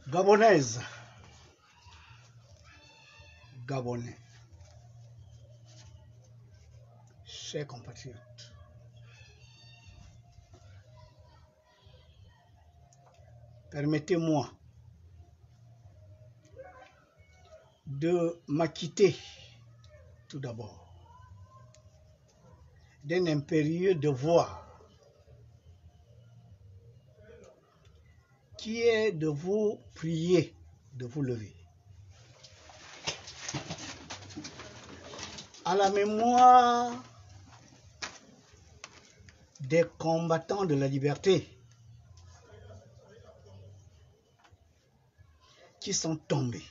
Gabonaise, Gabonais, chers compatriotes, permettez-moi de m'acquitter tout d'abord d'un impérieux devoir qui est de vous prier de vous lever. À la mémoire des combattants de la liberté qui sont tombés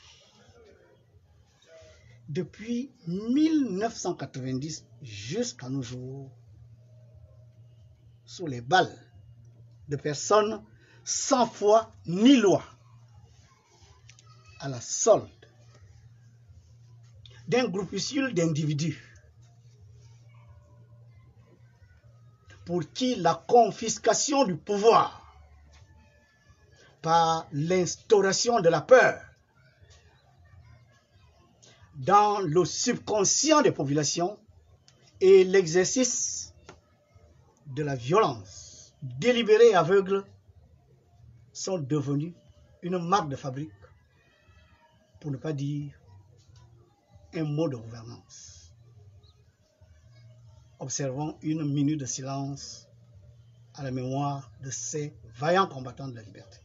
depuis 1990 jusqu'à nos jours sous les balles de personnes sans foi ni loi, à la solde d'un groupuscule d'individus pour qui la confiscation du pouvoir par l'instauration de la peur dans le subconscient des populations et l'exercice de la violence délibérée et aveugle sont devenus une marque de fabrique, pour ne pas dire un mot de gouvernance. Observons une minute de silence à la mémoire de ces vaillants combattants de la liberté.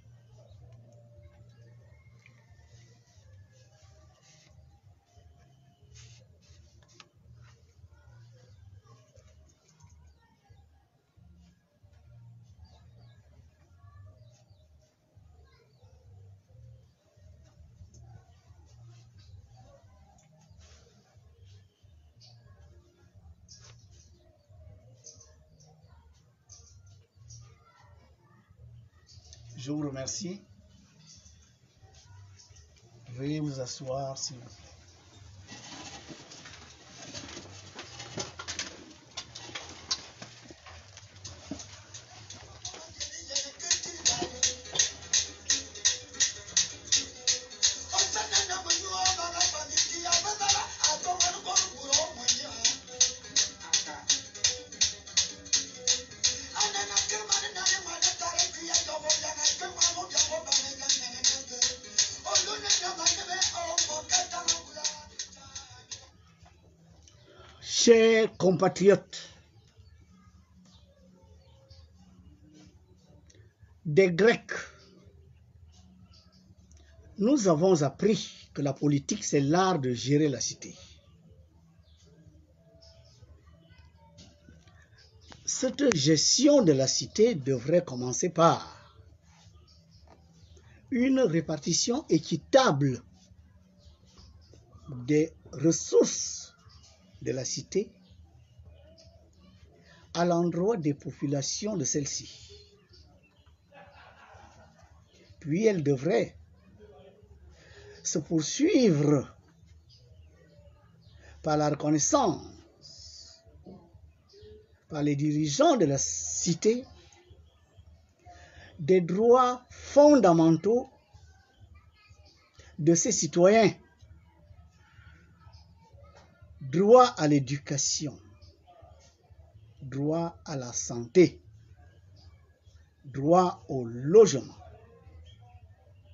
Je vous remercie. Veuillez vous asseoir, s'il vous plaît. Chers compatriotes, des Grecs, nous avons appris que la politique, c'est l'art de gérer la cité. Cette gestion de la cité devrait commencer par une répartition équitable des ressources de la cité à l'endroit des populations de celle-ci. Puis elle devrait se poursuivre par la reconnaissance par les dirigeants de la cité des droits fondamentaux de ses citoyens. Droit à l'éducation, droit à la santé, droit au logement,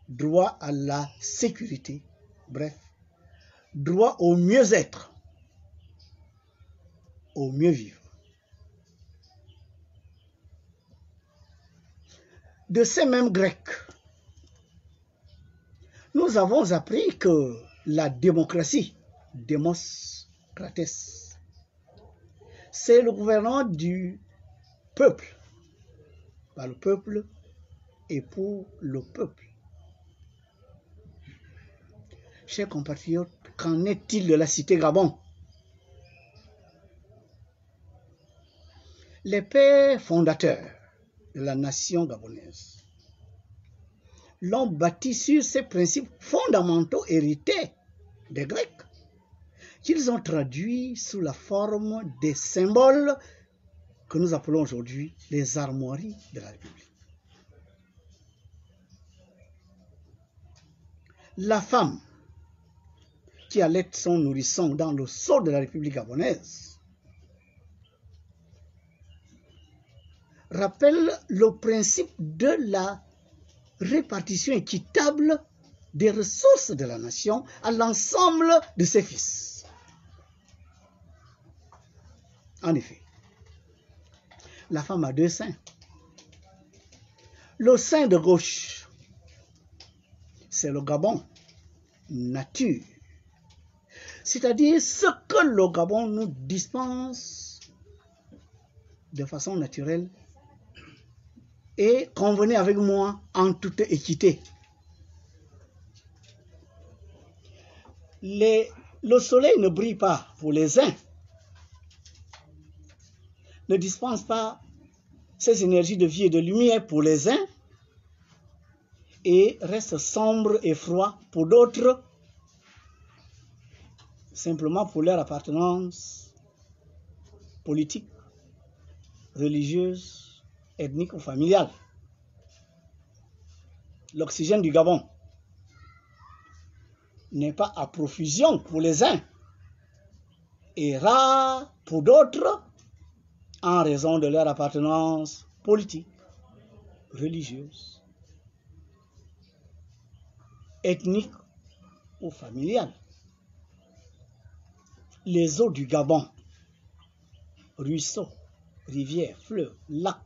droit à la sécurité, bref, droit au mieux-être, au mieux-vivre. De ces mêmes Grecs, nous avons appris que la démocratie, démos Cratès, c'est le gouvernement du peuple, par le peuple et pour le peuple. Chers compatriotes, qu'en est-il de la cité Gabon? Les pères fondateurs de la nation gabonaise l'ont bâti sur ces principes fondamentaux hérités des Grecs, qu'ils ont traduits sous la forme des symboles que nous appelons aujourd'hui les armoiries de la République. La femme qui allait son nourrisson dans le sol de la République gabonaise rappelle le principe de la répartition équitable des ressources de la nation à l'ensemble de ses fils. En effet, la femme a deux seins. Le sein de gauche, c'est le Gabon, nature. C'est-à-dire ce que le Gabon nous dispense de façon naturelle et convenez avec moi en toute équité. Le soleil ne brille pas pour les uns, ne dispense pas ses énergies de vie et de lumière pour les uns et reste sombre et froid pour d'autres, simplement pour leur appartenance politique, religieuse, ethnique ou familiale. L'oxygène du Gabon n'est pas à profusion pour les uns et rare pour d'autres en raison de leur appartenance politique, religieuse, ethnique ou familiale. Les eaux du Gabon, ruisseaux, rivières, fleuves, lacs,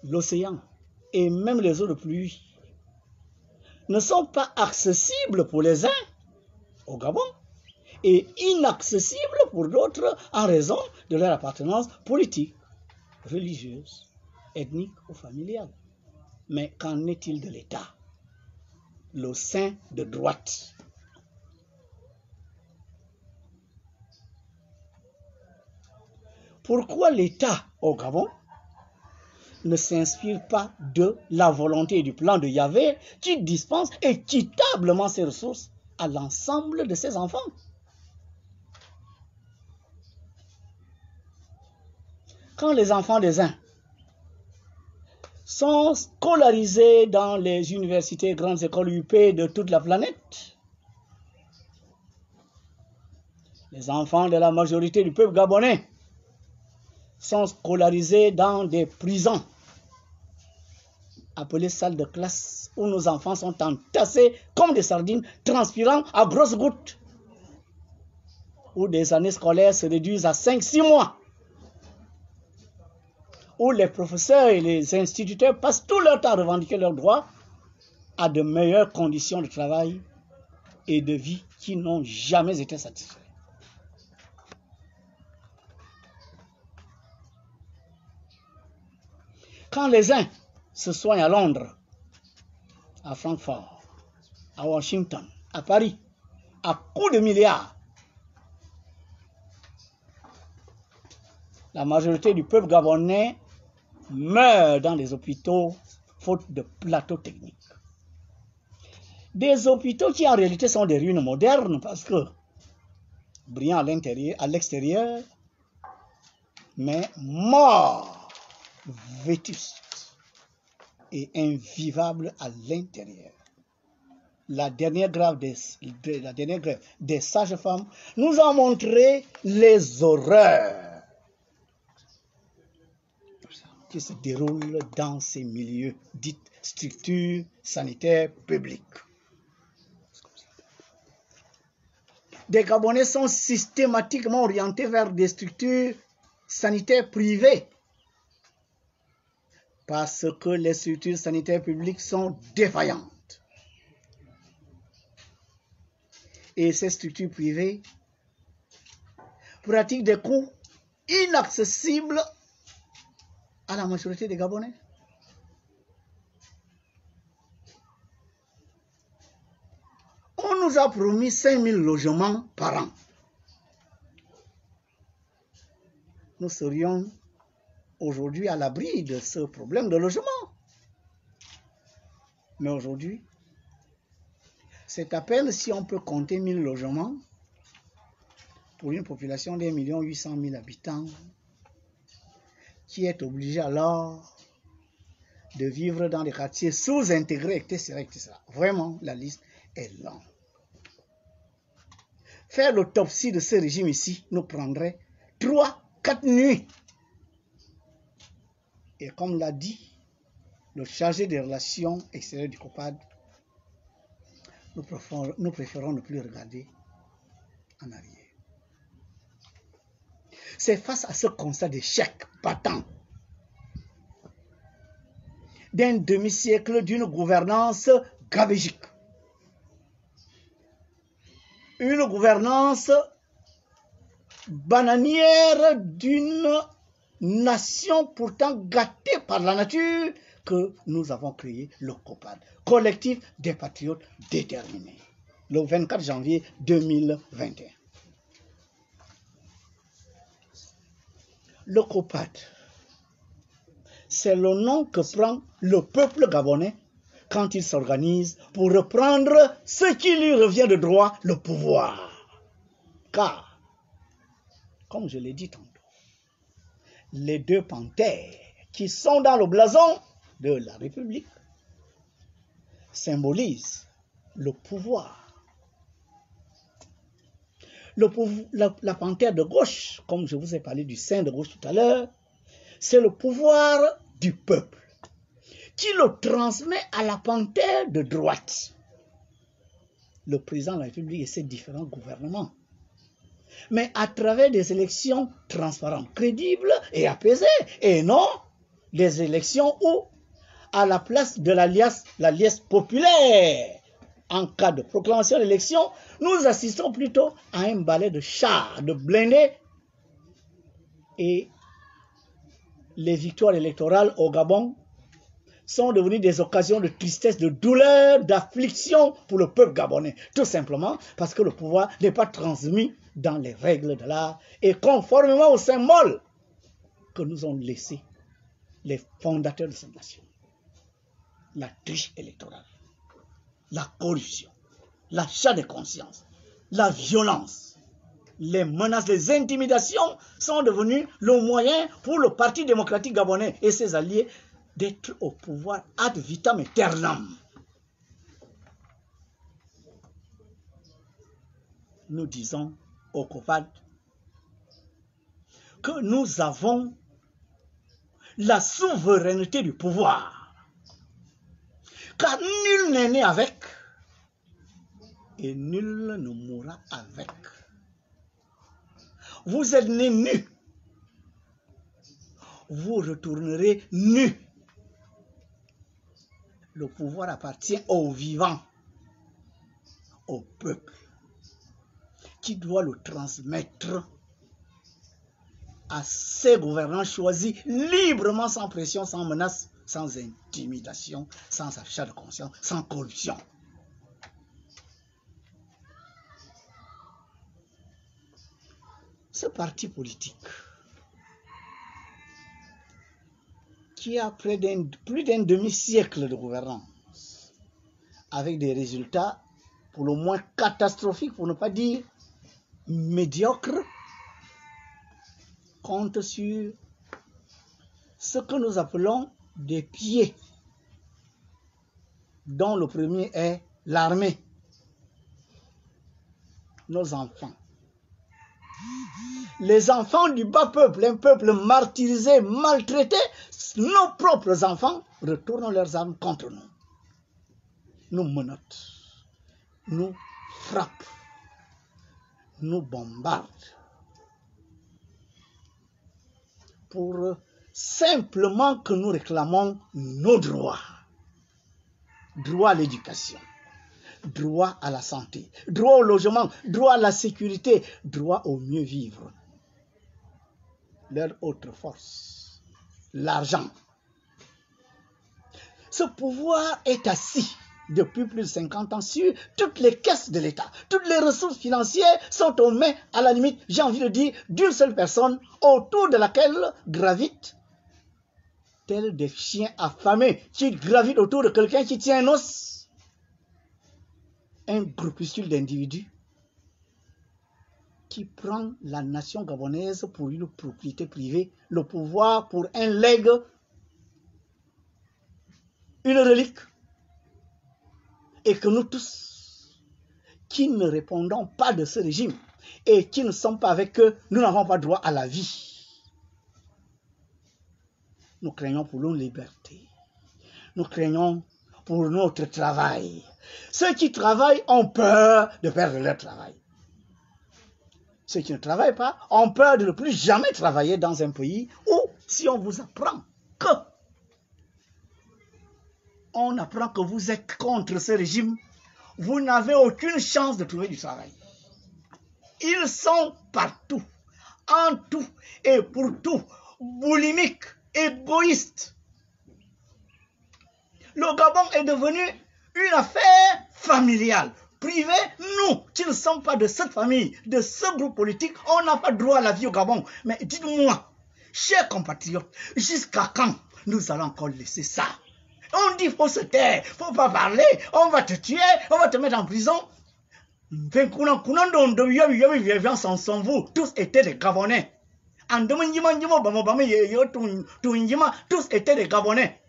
l'océan et même les eaux de pluie ne sont pas accessibles pour les uns au Gabon et inaccessibles pour d'autres en raison de leur appartenance politique, religieuse, ethnique ou familiale. Mais qu'en est-il de l'État, le sein de droite? Pourquoi l'État au Gabon ne s'inspire pas de la volonté et du plan de Yahvé qui dispense équitablement ses ressources à l'ensemble de ses enfants? Quand les enfants des uns sont scolarisés dans les universités et grandes écoles UP de toute la planète, les enfants de la majorité du peuple gabonais sont scolarisés dans des prisons appelées salles de classe où nos enfants sont entassés comme des sardines transpirant à grosses gouttes, où des années scolaires se réduisent à 5-6 mois, où les professeurs et les instituteurs passent tout leur temps à revendiquer leurs droits à de meilleures conditions de travail et de vie qui n'ont jamais été satisfaits. Quand les uns se soignent à Londres, à Francfort, à Washington, à Paris, à coups de milliards, la majorité du peuple gabonais meurt dans les hôpitaux faute de plateaux techniques. Des hôpitaux qui en réalité sont des ruines modernes parce que brillants à l'extérieur, mais morts, vétustes et invivables à l'intérieur. La dernière grève des sages-femmes nous a montré les horreurs qui se déroulent dans ces milieux dits structures sanitaires publiques. Des Gabonais sont systématiquement orientés vers des structures sanitaires privées parce que les structures sanitaires publiques sont défaillantes. Et ces structures privées pratiquent des coûts inaccessibles à la majorité des Gabonais. On nous a promis 5000 logements par an. Nous serions aujourd'hui à l'abri de ce problème de logement. Mais aujourd'hui, c'est à peine si on peut compter 1000 logements pour une population d'1,8 million habitants, qui est obligé alors de vivre dans des quartiers sous-intégrés, etc., etc. Vraiment, la liste est longue. Faire l'autopsie de ce régime ici nous prendrait 3-4 nuits. Et comme l'a dit le chargé des relations extérieures du COPAD, nous préférons ne plus regarder en arrière. C'est face à ce constat d'échec patent d'un demi-siècle d'une gouvernance gabégique, une gouvernance bananière d'une nation pourtant gâtée par la nature, que nous avons créé le COPAD, collectif des patriotes déterminés, le 24 janvier 2021. Le COPAD, c'est le nom que prend le peuple gabonais quand il s'organise pour reprendre ce qui lui revient de droit, le pouvoir. Car, comme je l'ai dit tantôt, les deux panthères qui sont dans le blason de la République symbolisent le pouvoir. La panthère de gauche, comme je vous ai parlé du sein de gauche tout à l'heure, c'est le pouvoir du peuple qui le transmet à la panthère de droite, le président de la République et ses différents gouvernements, mais à travers des élections transparentes, crédibles et apaisées, et non des élections où, à la place de l'alliance populaire, en cas de proclamation d'élection, nous assistons plutôt à un balai de chars, de blindés, et les victoires électorales au Gabon sont devenues des occasions de tristesse, de douleur, d'affliction pour le peuple gabonais. Tout simplement parce que le pouvoir n'est pas transmis dans les règles de l'art et conformément aux symboles que nous ont laissés les fondateurs de cette nation. La triche électorale, la corruption, l'achat de conscience, la violence, les menaces, les intimidations sont devenues le moyen pour le Parti démocratique gabonais et ses alliés d'être au pouvoir ad vitam aeternam. Nous disons au COPAD que nous avons la souveraineté du pouvoir, car nul n'est né avec et nul ne mourra avec. Vous êtes nés nus, vous retournerez nus. Le pouvoir appartient aux vivants, au peuple, qui doit le transmettre à ses gouvernants choisis librement, sans pression, sans menace, sans intimidation, sans achat de conscience, sans corruption. Ce parti politique, qui a plus d'un demi-siècle de gouvernance, avec des résultats pour le moins catastrophiques, pour ne pas dire médiocres, compte sur ce que nous appelons des pieds, dont le premier est l'armée, nos enfants. Les enfants du bas peuple, un peuple martyrisé, maltraité, nos propres enfants retournent leurs armes contre nous. Nous menottent, nous frappent, nous bombardent pour simplement que nous réclamons nos droits. Droit à l'éducation, droit à la santé, droit au logement, droit à la sécurité, droit au mieux vivre. Leur autre force, l'argent. Ce pouvoir est assis depuis plus de 50 ans sur toutes les caisses de l'État. Toutes les ressources financières sont aux mains, à la limite, j'ai envie de dire, d'une seule personne, autour de laquelle gravitent, tels des chiens affamés qui gravitent autour de quelqu'un qui tient un os, un groupuscule d'individus qui prend la nation gabonaise pour une propriété privée, le pouvoir pour un legs, une relique, et que nous tous, qui ne répondons pas de ce régime et qui ne sommes pas avec eux, nous n'avons pas droit à la vie. Nous craignons pour nos libertés. Nous craignons pour notre travail. Ceux qui travaillent ont peur de perdre leur travail. Ceux qui ne travaillent pas ont peur de ne plus jamais travailler dans un pays où, si on vous apprend que vous êtes contre ce régime, vous n'avez aucune chance de trouver du travail. Ils sont partout, en tout et pour tout, boulimiques, égoïstes. Le Gabon est devenu une affaire familiale, privée. Nous, qui ne sommes pas de cette famille, de ce groupe politique, on n'a pas droit à la vie au Gabon. Mais dites-moi, chers compatriotes, jusqu'à quand nous allons encore laisser ça? On dit qu'il faut se taire, il ne faut pas parler, on va te tuer, on va te mettre en prison. Tous étaient des Gabonais. Tous étaient des Gabonais.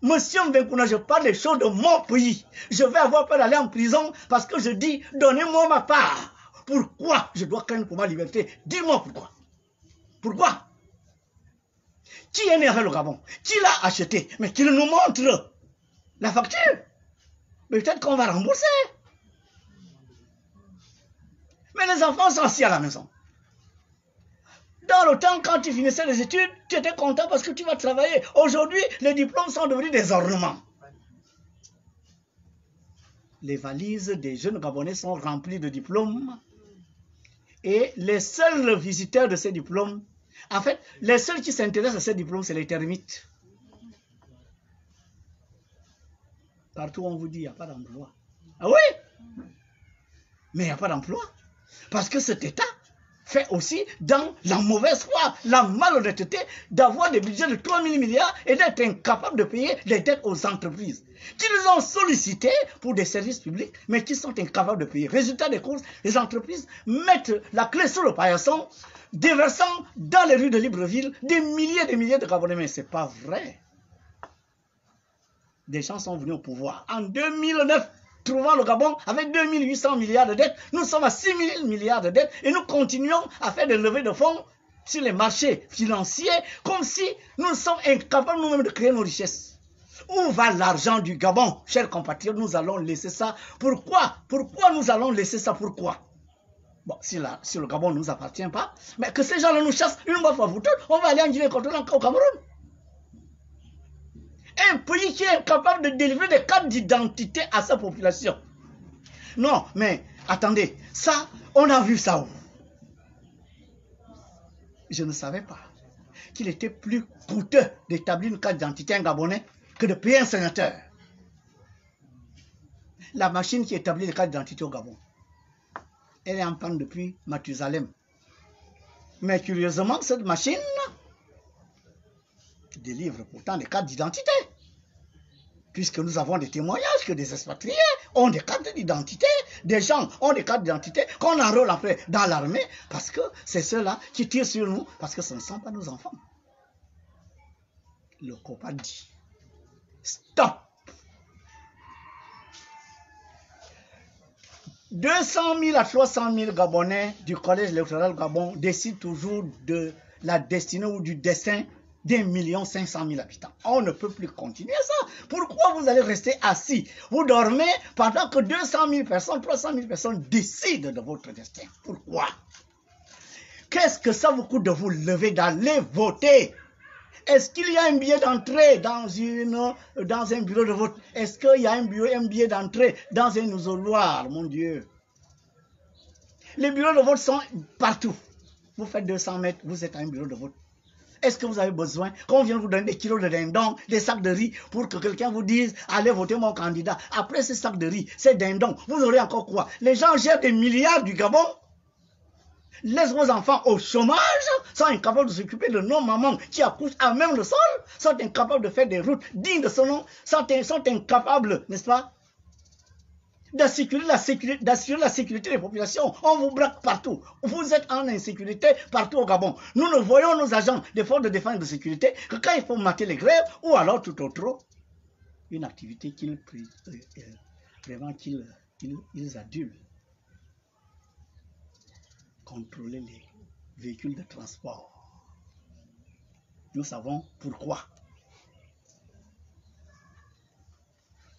Monsieur Mvenkuna, je parle des choses de mon pays. Je vais avoir peur d'aller en prison parce que je dis, donnez-moi ma part. Pourquoi je dois craindre pour ma liberté? Dis-moi pourquoi. Pourquoi? Qui est né avec le Gabon? Qui l'a acheté? Mais qu'il nous montre la facture. Peut-être qu'on va rembourser. Mais les enfants sont assis à la maison. Dans le temps, quand tu finissais les études, tu étais content parce que tu vas travailler. Aujourd'hui, les diplômes sont devenus des ornements. Les valises des jeunes Gabonais sont remplies de diplômes. Et les seuls visiteurs de ces diplômes, en fait, les seuls qui s'intéressent à ces diplômes, c'est les termites. Partout, on vous dit, il n'y a pas d'emploi. Ah oui? Mais il n'y a pas d'emploi. Parce que cet État fait aussi dans la mauvaise foi, la malhonnêteté d'avoir des budgets de 3 000 milliards et d'être incapable de payer les dettes aux entreprises qui les ont sollicités pour des services publics, mais qui sont incapables de payer. Résultat des courses, les entreprises mettent la clé sur le paillasson, déversant dans les rues de Libreville des milliers et des milliers de Gabonais. Mais ce n'est pas vrai. Des gens sont venus au pouvoir. En 2009, trouvant le Gabon avec 2800 milliards de dettes, nous sommes à 6 000 milliards de dettes et nous continuons à faire des levées de fonds sur les marchés financiers comme si nous sommes incapables nous-mêmes de créer nos richesses. Où va l'argent du Gabon, chers compatriotes? Nous allons laisser ça. Pourquoi? Pourquoi nous allons laisser ça? Pourquoi? Bon, si le Gabon ne nous appartient pas, mais que ces gens-là nous chassent une fois pour toutes, on va aller en Guinée-Équatoriale au Cameroun. Un pays qui est incapable de délivrer des cartes d'identité à sa population. Non, mais attendez, ça, on a vu ça où? Je ne savais pas qu'il était plus coûteux d'établir une carte d'identité à un Gabonais que de payer un sénateur. La machine qui établit les cartes d'identité au Gabon, elle est en panne depuis Mathusalem. Mais curieusement, cette machine délivre pourtant des cartes d'identité. Puisque nous avons des témoignages que des expatriés ont des cartes d'identité, des gens ont des cartes d'identité qu'on enrôle après dans l'armée, parce que c'est ceux-là qui tirent sur nous, parce que ce ne sont pas nos enfants. Le COPA dit, stop. 200 000 à 300 000 Gabonais du collège électoral Gabon décident toujours de la destinée ou du destin d'1 500 000 habitants. On ne peut plus continuer ça. Pourquoi vous allez rester assis? Vous dormez pendant que 200 000 personnes, 300 000 personnes décident de votre destin. Pourquoi? Qu'est-ce que ça vous coûte de vous lever, d'aller voter? Est-ce qu'il y a un billet d'entrée dans un bureau de vote? Est-ce qu'il y a un billet d'entrée dans un isoloir? Mon Dieu. Les bureaux de vote sont partout. Vous faites 200 mètres, vous êtes à un bureau de vote. Est-ce que vous avez besoin qu'on vienne vous donner des kilos de dindons, des sacs de riz pour que quelqu'un vous dise « Allez voter mon candidat ». Après ces sacs de riz, ces dindons, vous aurez encore quoi? Les gens gèrent des milliards du Gabon, laissent vos enfants au chômage, sont incapables de s'occuper de nos mamans qui accouchent à même le sol, sont incapables de faire des routes dignes de ce nom, sont incapables, n'est-ce pas? d'assurer la sécurité des populations. On vous braque partout. Vous êtes en insécurité partout au Gabon. Nous ne voyons nos agents des forces de défense et de sécurité que quand il faut mater les grèves ou alors tout autre, une activité qu'ils adulent. Contrôler les véhicules de transport. Nous savons pourquoi.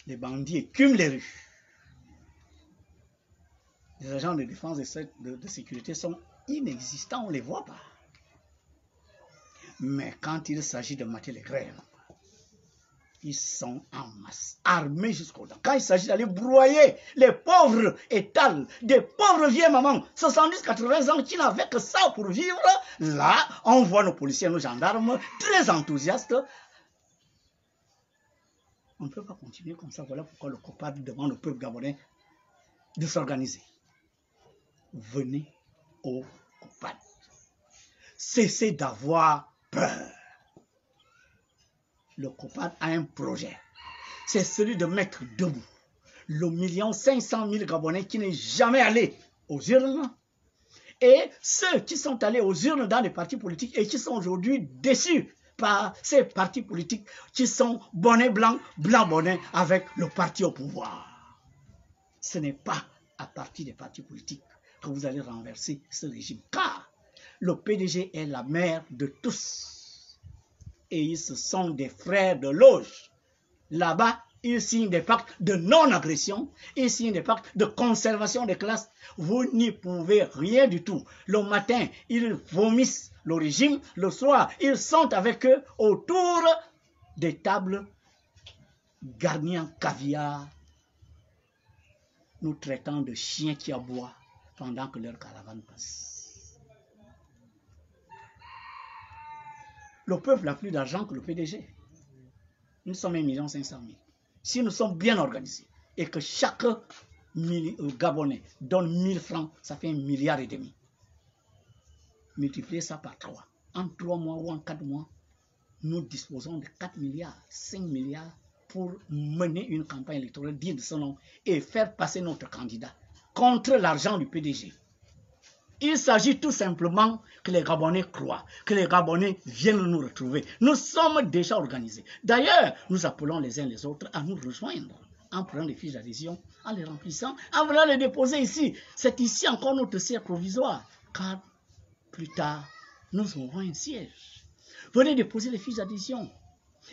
Les bandits écument les rues. Les agents de défense et de sécurité sont inexistants, on ne les voit pas. Mais quand il s'agit de mater les grèves, ils sont en masse, armés jusqu'aux dents. Quand il s'agit d'aller broyer les pauvres étals, des pauvres vieilles mamans, 70-80 ans, qui n'avaient que ça pour vivre, là, on voit nos policiers, nos gendarmes, très enthousiastes. On ne peut pas continuer comme ça. Voilà pourquoi le COPAD demande au peuple gabonais de s'organiser. Venez au COPAD. Cessez d'avoir peur. Le COPAD a un projet. C'est celui de mettre debout le 1,5 million Gabonais qui n'est jamais allé aux urnes et ceux qui sont allés aux urnes dans les partis politiques et qui sont aujourd'hui déçus par ces partis politiques qui sont bonnet blanc, blanc bonnet avec le parti au pouvoir. Ce n'est pas à partir des partis politiques que vous allez renverser ce régime, car le PDG est la mère de tous. Et ils sont des frères de loge. Là-bas, ils signent des pactes de non-agression, ils signent des pactes de conservation des classes. Vous n'y pouvez rien du tout. Le matin, ils vomissent le régime. Le soir, ils sont avec eux autour des tables garnies en caviar, nous traitant de chiens qui aboient pendant que leur caravane passe. Le peuple a plus d'argent que le PDG. Nous sommes 1,5 million. Si nous sommes bien organisés et que chaque Gabonais donne 1000 francs, ça fait 1,5 milliard. Multipliez ça par 3. En 3 mois ou en 4 mois, nous disposons de 4 milliards, 5 milliards pour mener une campagne électorale digne de son nom et faire passer notre candidat contre l'argent du PDG. Il s'agit tout simplement que les Gabonais croient, que les Gabonais viennent nous retrouver. Nous sommes déjà organisés. D'ailleurs, nous appelons les uns les autres à nous rejoindre en prenant les fiches d'adhésion, en les remplissant, en venant les déposer ici. C'est ici encore notre siège provisoire, car plus tard, nous aurons un siège. Venez déposer les fiches d'adhésion.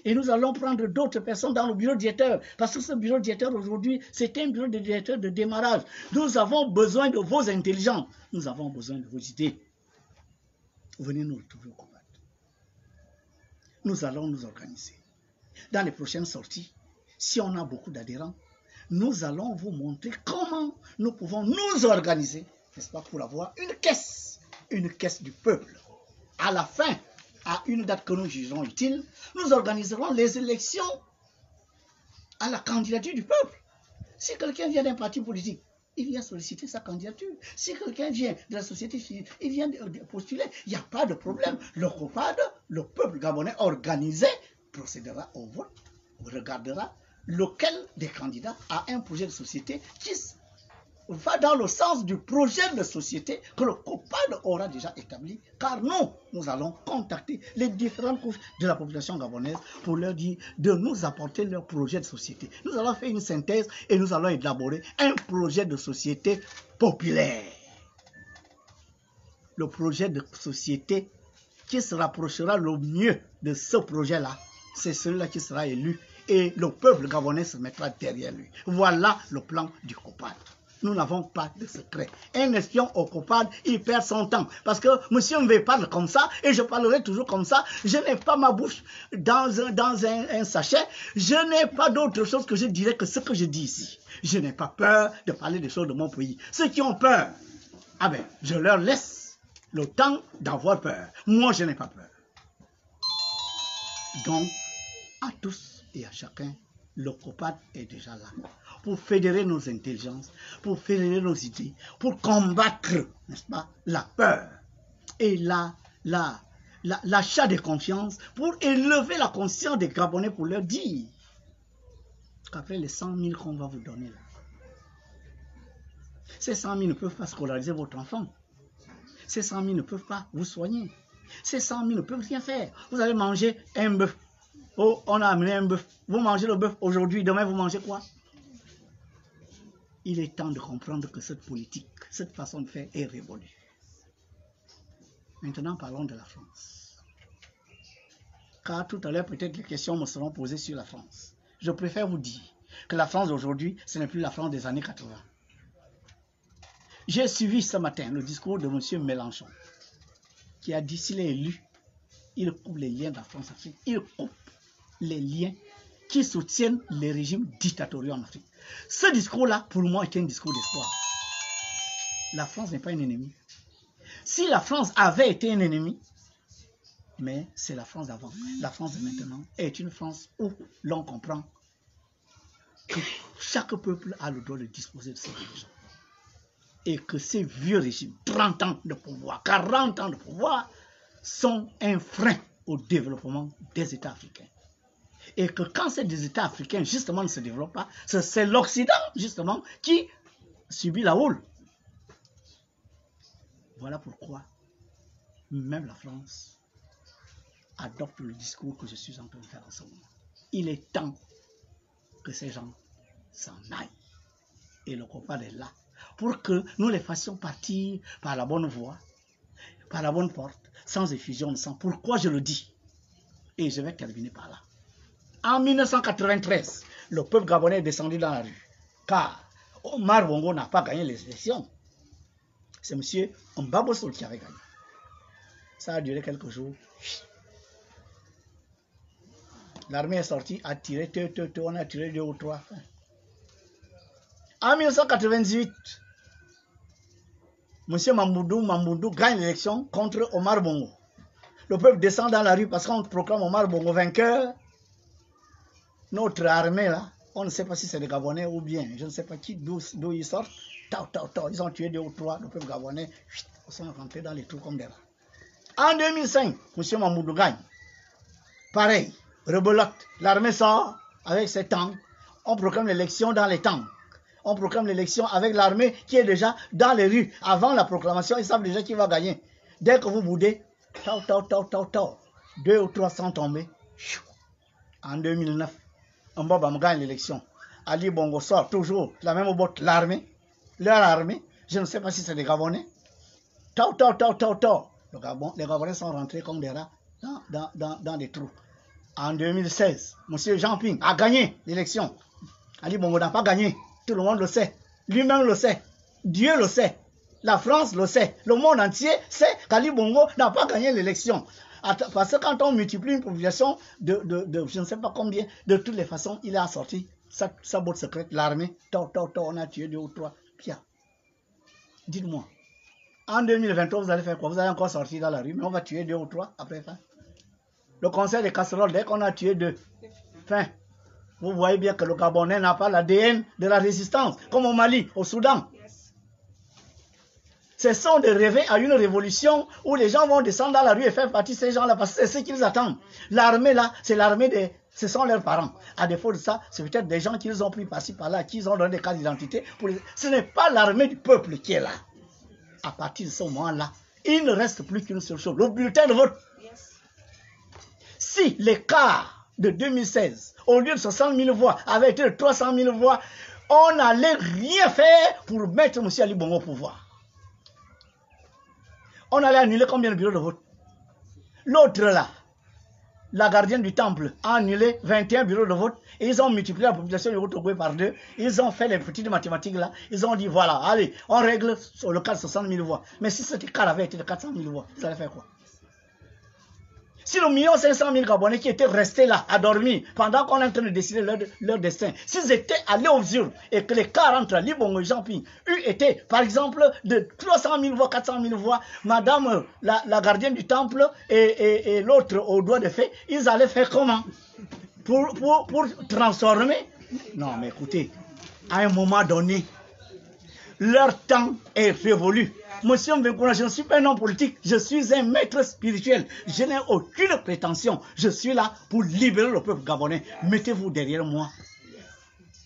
Et nous allons prendre d'autres personnes dans le bureau directeur. Parce que ce bureau directeur aujourd'hui, c'est un bureau de directeur de démarrage. Nous avons besoin de vos intelligences. Nous avons besoin de vos idées. Venez nous retrouver au COPAD. Nous allons nous organiser. Dans les prochaines sorties, si on a beaucoup d'adhérents, nous allons vous montrer comment nous pouvons nous organiser, n'est-ce pas, pour avoir une caisse du peuple. À la fin, à une date que nous jugerons utile, nous organiserons les élections à la candidature du peuple. Si quelqu'un vient d'un parti politique, il vient solliciter sa candidature. Si quelqu'un vient de la société civile, il vient postuler. Il n'y a pas de problème. Le COPAD, le peuple gabonais organisé, procédera au vote, regardera lequel des candidats a un projet de société qui va dans le sens du projet de société que le COPAD aura déjà établi, car nous allons contacter les différentes couches de la population gabonaise pour leur dire de nous apporter leur projet de société. Nous allons faire une synthèse et nous allons élaborer un projet de société populaire. Le projet de société qui se rapprochera le mieux de ce projet-là, c'est celui-là qui sera élu et le peuple gabonais se mettra derrière lui. Voilà le plan du COPAD. Nous n'avons pas de secret. Un espion au COPAD, il perd son temps. Parce que monsieur me parle comme ça, et je parlerai toujours comme ça. Je n'ai pas ma bouche dans un sachet. Je n'ai pas d'autre chose que je dirais que ce que je dis ici. Je n'ai pas peur de parler des choses de mon pays. Ceux qui ont peur, ah ben, je leur laisse le temps d'avoir peur. Moi, je n'ai pas peur. Donc, à tous et à chacun, le COPAD est déjà là pour fédérer nos intelligences, pour fédérer nos idées, pour combattre, n'est-ce pas, la peur et l'achat de confiance, pour élever la conscience des Gabonais, pour leur dire qu'après les 100 000 qu'on va vous donner là, Ces 100 000 ne peuvent pas scolariser votre enfant. Ces 100 000 ne peuvent pas vous soigner. Ces 100 000 ne peuvent rien faire. Vous allez manger un bœuf. Oh, on a amené un bœuf. Vous mangez le bœuf aujourd'hui, demain vous mangez quoi? Il est temps de comprendre que cette politique, cette façon de faire est révolue. Maintenant, parlons de la France. Car tout à l'heure, peut-être les questions me seront posées sur la France. Je préfère vous dire que la France d'aujourd'hui, ce n'est plus la France des années 80. J'ai suivi ce matin le discours de M. Mélenchon, qui a dit s'il est élu, il coupe les liens de la France-Afrique, il coupe les liens qui soutiennent les régimes dictatoriaux en Afrique. Ce discours-là, pour moi, est un discours d'espoir. La France n'est pas un ennemi. Si la France avait été un ennemi, mais c'est la France d'avant. La France de maintenant est une France où l'on comprend que chaque peuple a le droit de disposer de ses régimes. Et que ces vieux régimes, 30 ans de pouvoir, 40 ans de pouvoir, sont un frein au développement des États africains. Et que quand ces États africains, justement, ne se développent pas, c'est l'Occident, justement, qui subit la houle. Voilà pourquoi même la France adopte le discours que je suis en train de faire en ce moment. Il est temps que ces gens s'en aillent. Et le combat est là. Pour que nous les fassions partir par la bonne voie, par la bonne porte, sans effusion de sang. Pourquoi je le dis? Et je vais terminer par là. En 1993, le peuple gabonais est descendu dans la rue. Car Omar Bongo n'a pas gagné les élections. C'est M. Mbabo Sol qui avait gagné. Ça a duré quelques jours. L'armée est sortie, a tiré, on a tiré 2 ou 3. En 1998, M. Mamboundou gagne l'élection contre Omar Bongo. Le peuple descend dans la rue parce qu'on proclame Omar Bongo vainqueur. Notre armée là, on ne sait pas si c'est des Gabonais ou bien, je ne sais pas qui, d'où ils sortent. Ils ont tué 2 ou 3, le peuple gabonais, ils sont rentrés dans les trous comme des rats. En 2005, M. Mamboundou gagne. Pareil, rebelote, l'armée sort avec ses tanks, on proclame l'élection dans les tanks. On proclame l'élection avec l'armée qui est déjà dans les rues. Avant la proclamation, ils savent déjà qui va gagner. Dès que vous boudez, 2 ou 3 sont tombés. En 2009, Mbaba gagne l'élection. Ali Bongo sort toujours la même botte, l'armée. Leur armée, je ne sais pas si c'est des Gabonais. Les Gabonais sont rentrés comme des rats dans des trous. En 2016, M. Jean Ping a gagné l'élection. Ali Bongo n'a pas gagné. Tout le monde le sait. Lui-même le sait. Dieu le sait. La France le sait. Le monde entier sait qu'Ali Bongo n'a pas gagné l'élection. Parce que quand on multiplie une population de je ne sais pas combien, de toutes les façons, il a sorti sa botte secrète, l'armée. On a tué 2 ou 3. Pia. Dites-moi. En 2023, vous allez faire quoi? Vous allez encore sortir dans la rue, mais on va tuer 2 ou 3 après fin. Le conseil des casseroles, dès qu'on a tué 2, fin. Vous voyez bien que le Gabonais n'a pas l'ADN de la résistance, comme au Mali, au Soudan. Ce sont de rêver à une révolution où les gens vont descendre dans la rue et faire partie de ces gens-là, parce que c'est ce qu'ils attendent. L'armée là, c'est l'armée des... Ce sont leurs parents. À défaut de ça, c'est peut-être des gens qu'ils ont pris par-ci, par-là, qui ont donné des cartes d'identité. Ce n'est pas l'armée du peuple qui est là. À partir de ce moment-là, il ne reste plus qu'une seule chose, le bulletin de vote. Si l'écart de 2016, au lieu de 60 000 voix, avait été de 300 000 voix, on n'allait rien faire pour mettre M. Ali Bongo au pouvoir. On allait annuler combien de bureaux de vote? L'autre là, la gardienne du temple, a annulé 21 bureaux de vote et ils ont multiplié la population du Haut-Togo par 2. Ils ont fait les petites mathématiques là. Ils ont dit voilà, allez, on règle sur le cas de 60 000 voix. Mais si cet écart avait été de 400 000 voix, ça allait faire quoi? Si le 1 500 000 Gabonais qui étaient restés là, à dormir, pendant qu'on est en train de décider leur destin, s'ils étaient allés aux urnes et que l'écart entre Ali Bongo et Jean Ping eût été, par exemple, de 300 000 voix, 400 000 voix, madame la gardienne du temple et l'autre au doigt de fée, ils allaient faire comment pour transformer? Non, mais écoutez, à un moment donné, leur temps est révolu. Monsieur Mbengouna, je ne suis pas un homme politique, je suis un maître spirituel. Je n'ai aucune prétention. Je suis là pour libérer le peuple gabonais. Mettez-vous derrière moi.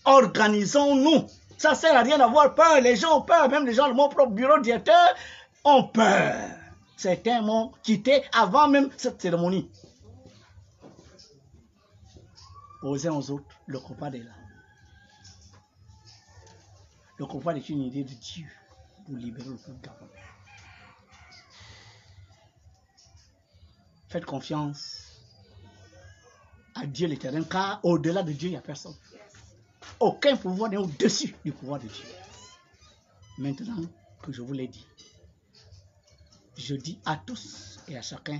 Organisons-nous Ça ne sert à rien d'avoir peur. Les gens ont peur. Même les gens de mon propre bureau directeur ont peur. Certains m'ont quitté avant même cette cérémonie. Aux uns aux autres, le COPAD est là. Le COPAD est une idée de Dieu pour libérer le peuple gabonais. Faites confiance à Dieu l'Éternel, car au-delà de Dieu, il n'y a personne. Aucun pouvoir n'est au-dessus du pouvoir de Dieu. Maintenant que je vous l'ai dit, je dis à tous et à chacun,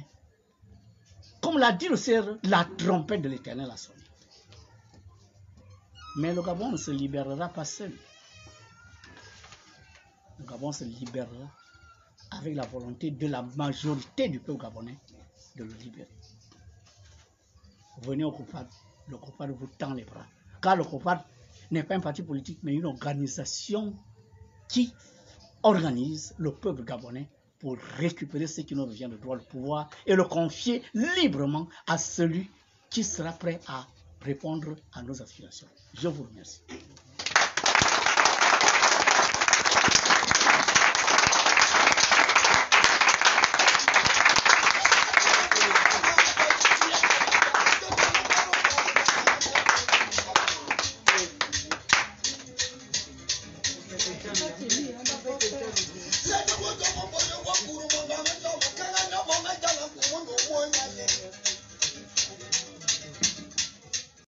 comme l'a dit le Seigneur, la trompette de l'Éternel a sonné. Mais le Gabon ne se libérera pas seul. Le Gabon se libérera avec la volonté de la majorité du peuple gabonais de le libérer. Venez au COPAD, le COPAD vous tend les bras. Car le COPAD n'est pas un parti politique, mais une organisation qui organise le peuple gabonais pour récupérer ce qui nous revient de droit, le pouvoir, et le confier librement à celui qui sera prêt à répondre à nos aspirations. Je vous remercie. Let the